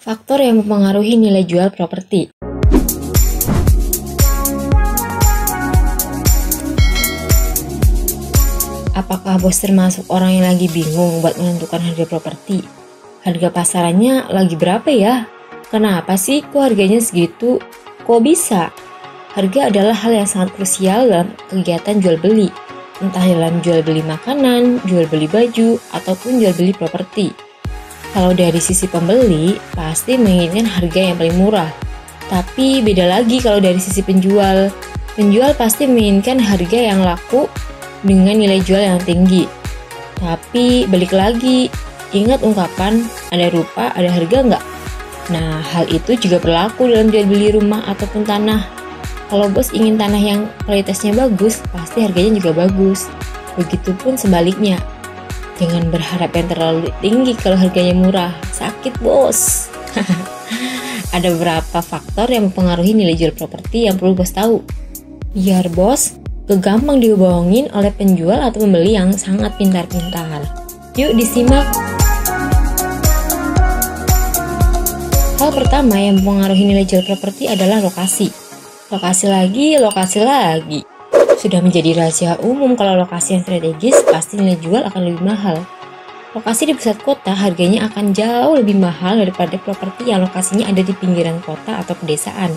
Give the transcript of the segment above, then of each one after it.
Faktor yang mempengaruhi nilai jual properti. Apakah bos termasuk orang yang lagi bingung buat menentukan harga properti? Harga pasarannya lagi berapa ya? Kenapa sih kok harganya segitu? Kok bisa? Harga adalah hal yang sangat krusial dalam kegiatan jual beli, entah dalam jual beli makanan, jual beli baju, ataupun jual beli properti. Kalau dari sisi pembeli, pasti menginginkan harga yang paling murah. Tapi beda lagi kalau dari sisi penjual. Penjual pasti menginginkan harga yang laku dengan nilai jual yang tinggi. Tapi balik lagi, ingat ungkapan ada rupa, ada harga nggak? Nah, hal itu juga berlaku dalam jual beli rumah ataupun tanah. Kalau bos ingin tanah yang kualitasnya bagus, pasti harganya juga bagus. Begitupun sebaliknya. Jangan berharap yang terlalu tinggi kalau harganya murah. Sakit bos. Ada beberapa faktor yang mempengaruhi nilai jual properti yang perlu bos tahu. Biar bos gampang dibohongin oleh penjual atau pembeli yang sangat pintar-pintar. Yuk disimak. Hal pertama yang mempengaruhi nilai jual properti adalah lokasi. Lokasi lagi. Sudah menjadi rahasia umum kalau lokasi yang strategis pasti nilai jual akan lebih mahal. Lokasi di pusat kota harganya akan jauh lebih mahal daripada properti yang lokasinya ada di pinggiran kota atau pedesaan.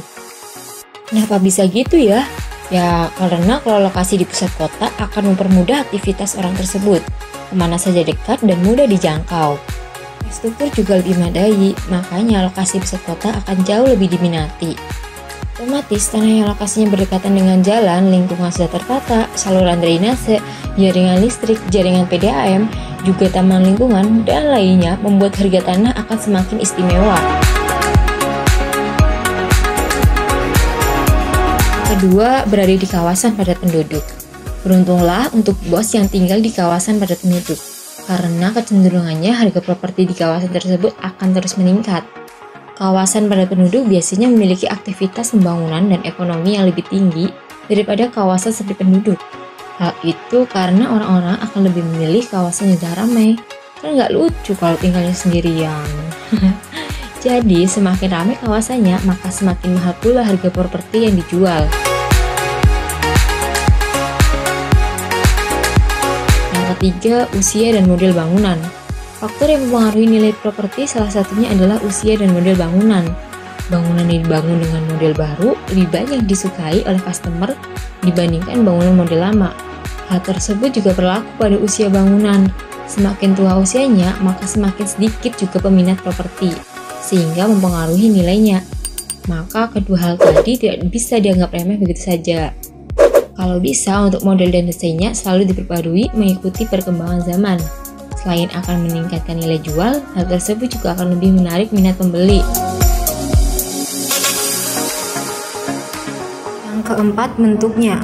Kenapa bisa gitu ya? Ya, karena kalau lokasi di pusat kota akan mempermudah aktivitas orang tersebut, kemana saja dekat dan mudah dijangkau. Struktur juga lebih memadai, makanya lokasi pusat kota akan jauh lebih diminati. Otomatis tanah yang lokasinya berdekatan dengan jalan, lingkungan sudah tertata, saluran drainase, jaringan listrik, jaringan PDAM, juga taman lingkungan, dan lainnya membuat harga tanah akan semakin istimewa. Kedua, berada di kawasan padat penduduk. Beruntunglah untuk bos yang tinggal di kawasan padat penduduk, karena kecenderungannya harga properti di kawasan tersebut akan terus meningkat. Kawasan padat penduduk biasanya memiliki aktivitas pembangunan dan ekonomi yang lebih tinggi daripada kawasan sepi penduduk. Hal itu karena orang-orang akan lebih memilih kawasan yang ramai. Kan nggak lucu kalau tinggalnya sendirian. Jadi semakin ramai kawasannya, maka semakin mahal pula harga properti yang dijual. Yang ketiga, usia dan model bangunan. Faktor yang mempengaruhi nilai properti salah satunya adalah usia dan model bangunan. Bangunan yang dibangun dengan model baru lebih banyak disukai oleh customer dibandingkan bangunan model lama. Hal tersebut juga berlaku pada usia bangunan. Semakin tua usianya, maka semakin sedikit juga peminat properti, sehingga mempengaruhi nilainya. Maka kedua hal tadi tidak bisa dianggap remeh begitu saja. Kalau bisa, untuk model dan desainnya selalu diperbarui mengikuti perkembangan zaman. Selain akan meningkatkan nilai jual, hal tersebut juga akan lebih menarik minat pembeli. Yang keempat, bentuknya.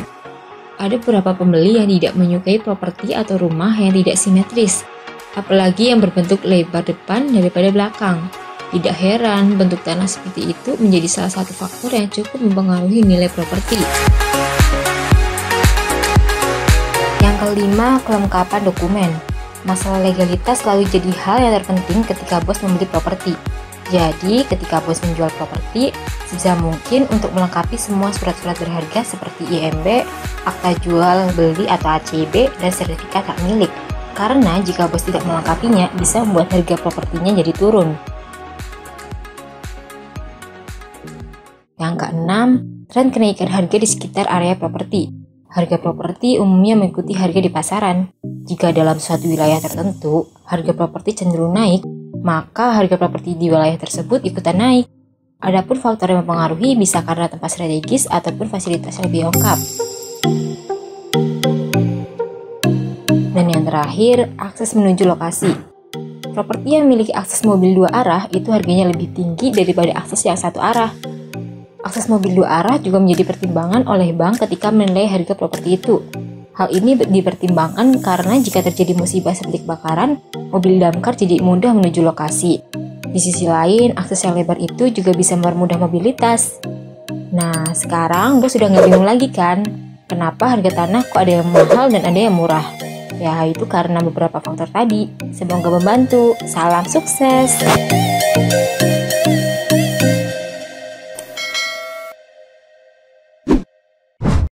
Ada beberapa pembeli yang tidak menyukai properti atau rumah yang tidak simetris, apalagi yang berbentuk lebar depan daripada belakang. Tidak heran, bentuk tanah seperti itu menjadi salah satu faktor yang cukup mempengaruhi nilai properti. Yang kelima, kelengkapan dokumen. Masalah legalitas selalu jadi hal yang terpenting ketika bos membeli properti. Jadi, ketika bos menjual properti, sebisa mungkin untuk melengkapi semua surat-surat berharga seperti IMB, akta jual beli atau ACB, dan sertifikat hak milik. Karena jika bos tidak melengkapinya, bisa membuat harga propertinya jadi turun. Yang keenam, tren kenaikan harga di sekitar area properti. Harga properti umumnya mengikuti harga di pasaran. Jika dalam suatu wilayah tertentu, harga properti cenderung naik, maka harga properti di wilayah tersebut ikutan naik. Adapun faktor yang mempengaruhi bisa karena tempat strategis ataupun fasilitas lebih lengkap. Dan yang terakhir, akses menuju lokasi. Properti yang memiliki akses mobil dua arah itu harganya lebih tinggi daripada akses yang satu arah. Akses mobil dua arah juga menjadi pertimbangan oleh bank ketika menilai harga properti itu. Hal ini dipertimbangkan karena jika terjadi musibah seperti kebakaran, mobil damkar jadi mudah menuju lokasi. Di sisi lain, akses yang lebar itu juga bisa mempermudah mobilitas. Nah, sekarang bos sudah nggak bingung lagi kan? Kenapa harga tanah kok ada yang mahal dan ada yang murah? Ya, itu karena beberapa faktor tadi. Semoga membantu. Salam sukses!